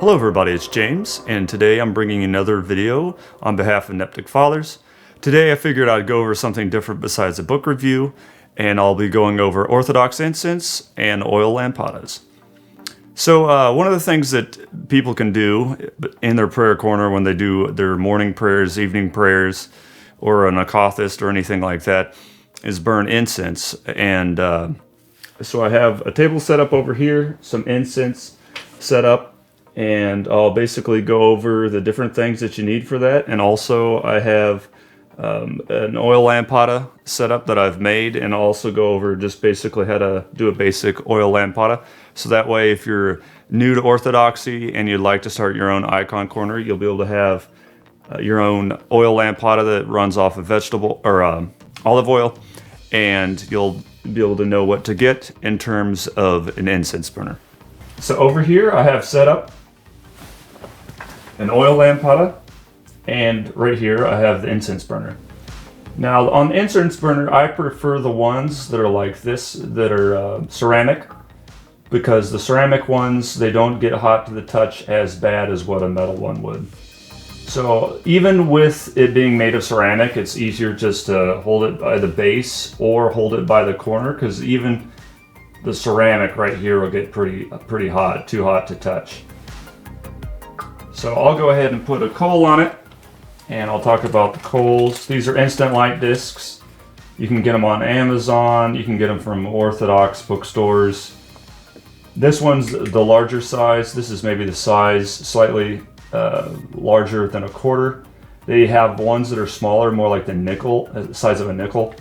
Hello everybody, it's James, and today I'm bringing another video on behalf of Neptic Fathers. Today I figured I'd go over something different besides a book review, and I'll be going over Orthodox Incense and oil Lampadas. So one of the things that people can do in their prayer corner when they do their morning prayers, evening prayers, or an akathist or anything like that is burn incense. And so I have a table set up over here, some incense set up, and I'll basically go over the different things that you need for that. And also I have an oil lampada set up that I've made, and I'll also go over just basically how to do a basic oil lampada. So that way, if you're new to Orthodoxy and you'd like to start your own icon corner, you'll be able to have your own oil lampada that runs off of vegetable or olive oil, and you'll be able to know what to get in terms of an incense burner. So over here I have set up an oil lampada, and right here I have the incense burner. Now on the incense burner, I prefer the ones that are like this, that are ceramic, because the ceramic ones, they don't get hot to the touch as bad as what a metal one would. So even with it being made of ceramic, it's easier just to hold it by the base or hold it by the corner, because even the ceramic right here will get pretty hot, too hot to touch. So I'll go ahead and put a coal on it, and I'll talk about the coals. These are instant light discs. You can get them on Amazon, you can get them from Orthodox bookstores. This one's the larger size. This is maybe the size, slightly larger than a quarter. They have ones that are smaller, more like the nickel, the size of a nickel.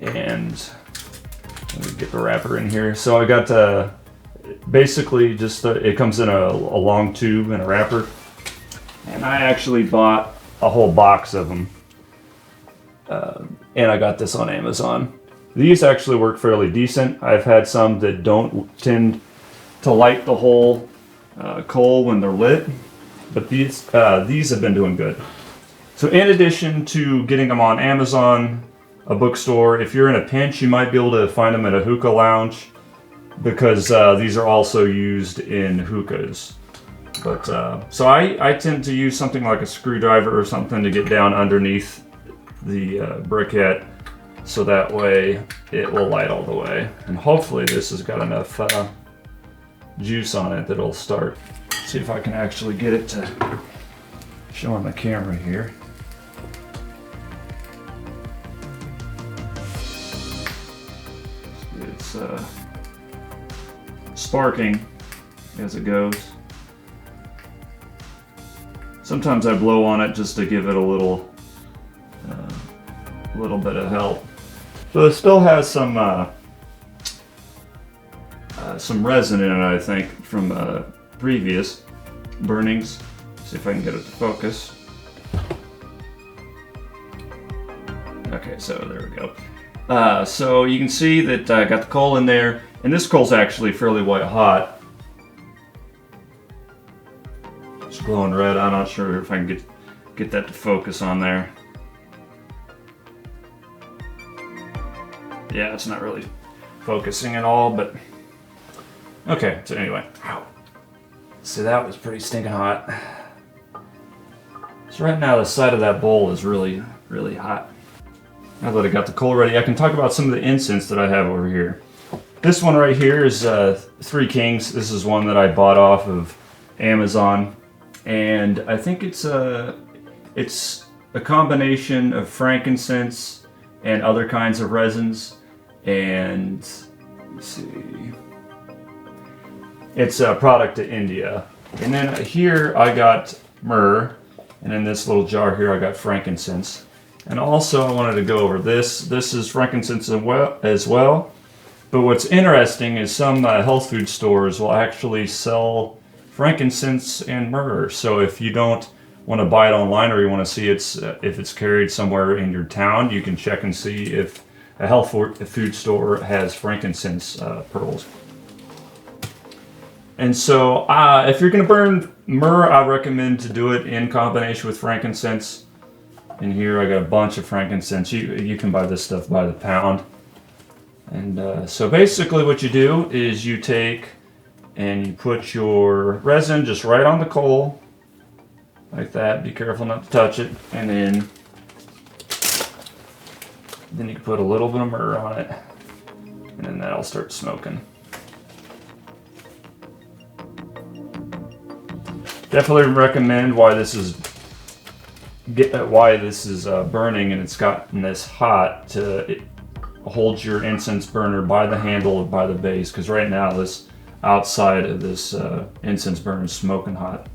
And let me get the wrapper in here. So I got basically just it comes in a long tube and a wrapper, and I actually bought a whole box of them, and I got this on Amazon. These actually work fairly decent. I've had some that don't tend to light the whole coal when they're lit, but these have been doing good. So in addition to getting them on Amazon, a bookstore, if you're in a pinch, you might be able to find them at a hookah lounge, because these are also used in hookahs. But so I tend to use something like a screwdriver or something to get down underneath the briquette, so that way it will light all the way. And hopefully this has got enough juice on it that it'll start. See if I can actually get it to show on the camera here. It's sparking as it goes. Sometimes I blow on it just to give it a little bit of help. So it still has some resin in it, I think, from previous burnings. See if I can get it to focus. Okay, so there we go. So you can see that I got the coal in there, and this coal's actually fairly white hot. It's glowing red. I'm not sure if I can get that to focus on there. Yeah, it's not really focusing at all, but okay. So anyway, see, that was pretty stinking hot. So right now the side of that bowl is really, really hot. Now that I got the coal ready, I can talk about some of the incense that I have over here. This one right here is Three Kings. This is one that I bought off of Amazon, and I think it's a combination of frankincense and other kinds of resins. And let's see, it's a product to India. And then here I got myrrh, and in this little jar here I got frankincense. And also I wanted to go over this. This is frankincense as well. But what's interesting is some health food stores will actually sell frankincense and myrrh. So if you don't want to buy it online, or you want to see if it's carried somewhere in your town, you can check and see if a health food store has frankincense pearls. And so if you're going to burn myrrh, I recommend to do it in combination with frankincense. And here I got a bunch of frankincense. You can buy this stuff by the pound. And so basically what you do is you take and you put your resin just right on the coal, like that. Be careful not to touch it. And then you can put a little bit of myrrh on it, and then that'll start smoking. Definitely recommend why this is burning and it's gotten this hot to hold your incense burner by the handle or by the base, because right now this outside of this incense burner is smoking hot.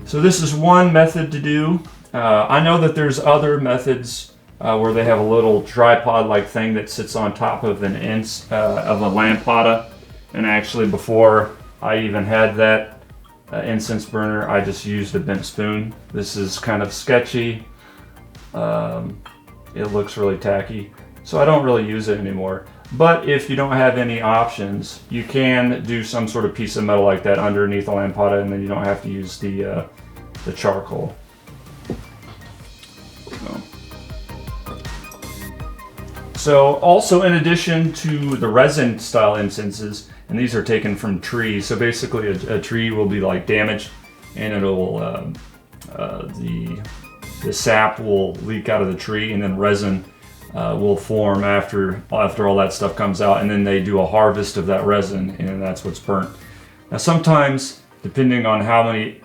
So this is one method to do. I know that there's other methods where they have a little tripod-like thing that sits on top of a lampada, and actually before I even had that incense burner, I just used a bent spoon. This is kind of sketchy. It looks really tacky, so I don't really use it anymore. But if you don't have any options, you can do some sort of piece of metal like that underneath a lampada, and then you don't have to use the charcoal. So also, in addition to the resin style incenses, and these are taken from trees, so basically a tree will be like damaged, and it'll the sap will leak out of the tree, and then resin will form after all that stuff comes out, and then they do a harvest of that resin, and that's what's burnt. Now sometimes, depending on how many,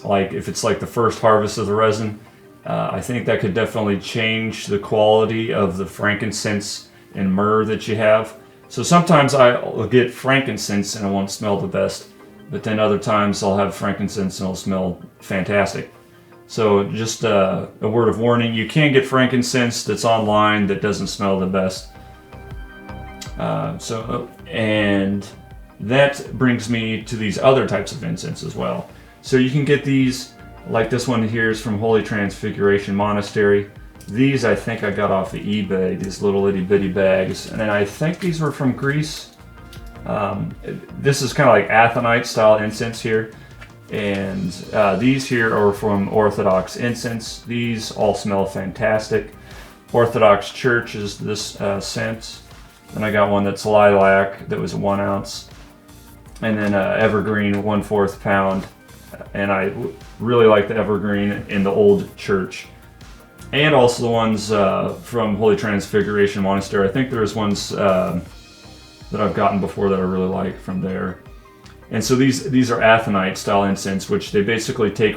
like if it's like the first harvest of the resin, I think that could definitely change the quality of the frankincense and myrrh that you have. So sometimes I'll get frankincense and it won't smell the best, but then other times I'll have frankincense and it'll smell fantastic. So just a word of warning, you can get frankincense that's online that doesn't smell the best. And that brings me to these other types of incense as well. So you can get these, like this one here is from Holy Transfiguration Monastery. These I think I got off of eBay, these little itty bitty bags, and then I think these were from Greece. This is kind of like Athonite style incense here, and these here are from Orthodox Incense. These all smell fantastic. Orthodox Church is this scent. Then I got one that's lilac that was 1 ounce, and then evergreen 1/4 pound, and I really like the evergreen in the Old Church. And also the ones from Holy Transfiguration Monastery. I think there's ones that I've gotten before that I really like from there. And so these are Athonite style incense, which they basically take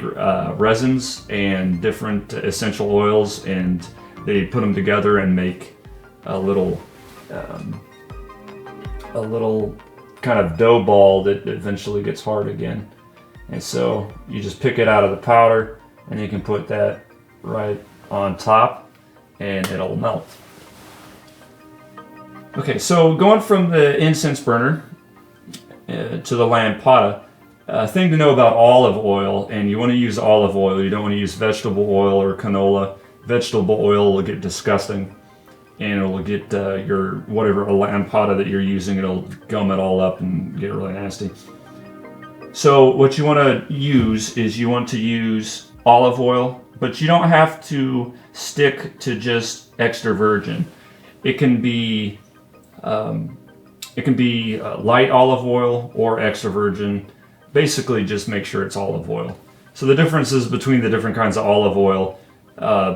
resins and different essential oils, and they put them together and make a little kind of dough ball that eventually gets hard again. And so you just pick it out of the powder, and you can put that right on top, and it'll melt. Okay, so going from the incense burner to the lampada, a thing to know about olive oil, and you want to use olive oil, you don't want to use vegetable oil or canola. Vegetable oil will get disgusting, and it will get your whatever lampada that you're using, it'll gum it all up and get really nasty. So what you want to use is you want to use olive oil, but you don't have to stick to just extra virgin. It can be light olive oil or extra virgin. Basically, just make sure it's olive oil. So the differences between the different kinds of olive oil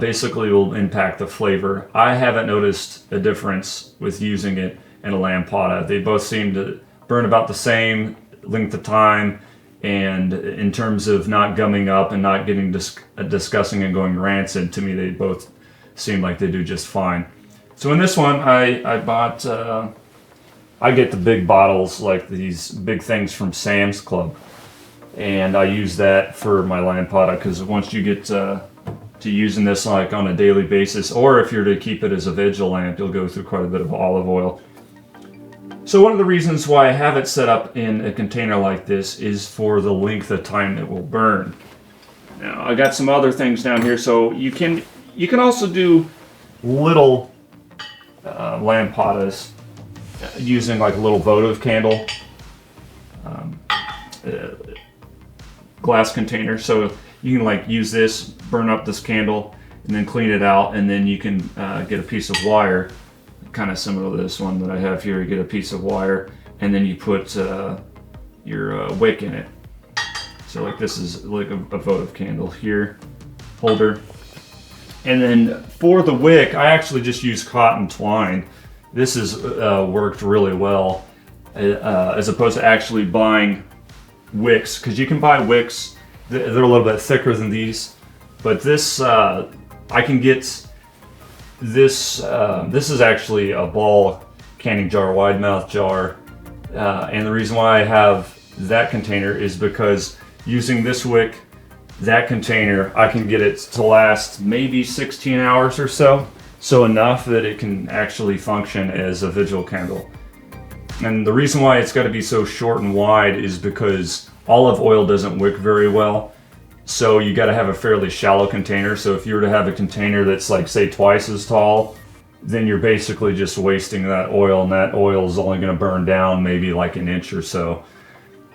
basically will impact the flavor. I haven't noticed a difference with using it in a lampada. They both seem to burn about the same length of time, and in terms of not gumming up and not getting disgusting and going rancid, to me they both seem like they do just fine. So in this one I bought, I get the big bottles, like these big things from Sam's Club, and I use that for my lampada, because once you get to using this like on a daily basis, or if you're to keep it as a vigil lamp, you'll go through quite a bit of olive oil. So one of the reasons why I have it set up in a container like this is for the length of time it will burn. Now I got some other things down here, so you can also do little lampadas using like a little votive candle glass container. So you can like use this, burn up this candle, and then clean it out, and then you can get a piece of wire, kind of similar to this one that I have here. You get a piece of wire, and then you put your wick in it. So like this is like a votive candle here, holder. And then for the wick, I actually just use cotton twine. This has worked really well as opposed to actually buying wicks, because you can buy wicks, they're a little bit thicker than these, but this, I can get this, this is actually a ball canning jar, wide mouth jar, and the reason why I have that container is because using this wick, that container, I can get it to last maybe 16 hours or so enough that it can actually function as a vigil candle. And the reason why it's got to be so short and wide is because olive oil doesn't wick very well. So you got to have a fairly shallow container. So if you were to have a container that's like, say, twice as tall, then you're basically just wasting that oil, and that oil is only going to burn down maybe like an inch or so.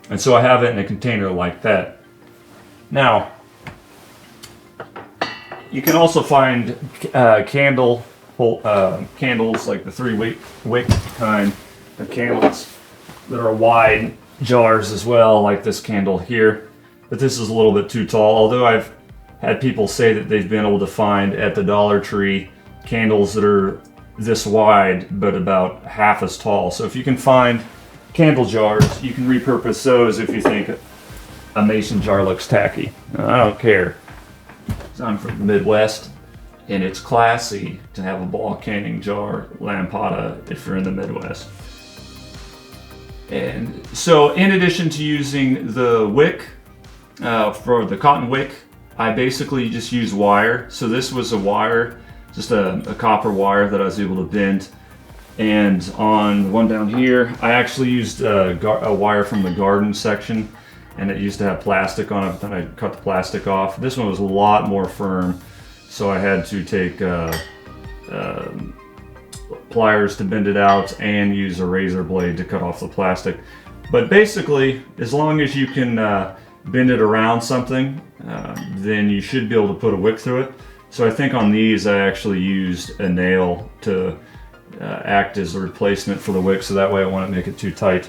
And so I have it in a container like that. Now, you can also find candles like the 3-wick kind of candles that are wide jars as well, like this candle here. But this is a little bit too tall, although I've had people say that they've been able to find at the Dollar Tree candles that are this wide but about half as tall. So if you can find candle jars, you can repurpose those if you think a mason jar looks tacky. I don't care. I'm from the Midwest, and it's classy to have a ball canning jar lampada if you're in the Midwest. And so in addition to using the wick, for the cotton wick, I basically just use wire. So this was a wire, just a copper wire that I was able to bend. And on one down here, I actually used a wire from the garden section, and it used to have plastic on it, but then I cut the plastic off. This one was a lot more firm, so I had to take pliers to bend it out and use a razor blade to cut off the plastic. But basically, as long as you can bend it around something, then you should be able to put a wick through it. So I think on these I actually used a nail to act as a replacement for the wick, so that way I won't make it too tight.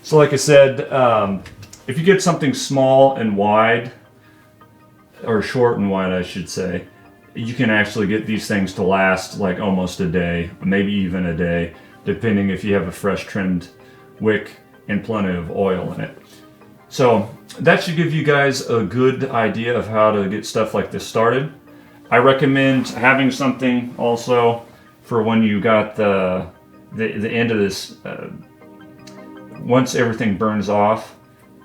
So like I said, if you get something small and wide, or short and wide I should say, you can actually get these things to last like almost a day, maybe even a day, depending if you have a fresh trimmed wick and plenty of oil in it. So that should give you guys a good idea of how to get stuff like this started. I recommend having something also for when you got the end of this. Once everything burns off,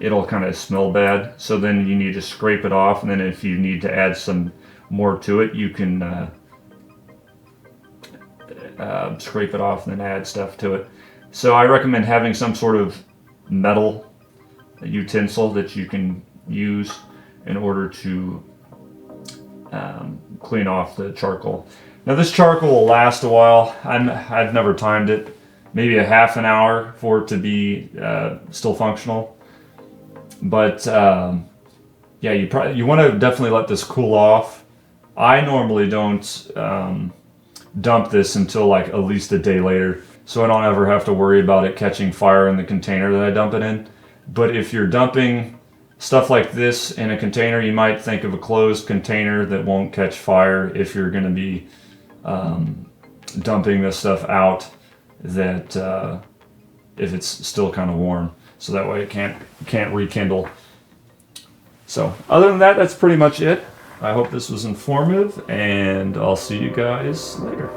it'll kind of smell bad. So then you need to scrape it off, and then if you need to add some more to it, you can scrape it off and then add stuff to it. So I recommend having some sort of metal utensil that you can use in order to clean off the charcoal. Now this charcoal will last a while. I've never timed it. Maybe a half an hour for it to be still functional. But yeah, you want to definitely let this cool off. I normally don't dump this until like at least a day later, so I don't ever have to worry about it catching fire in the container that I dump it in. But if you're dumping stuff like this in a container, you might think of a closed container that won't catch fire if you're going to be dumping this stuff out, that if it's still kind of warm, so that way it can't rekindle. So other than that, that's pretty much it. I hope this was informative, and I'll see you guys later.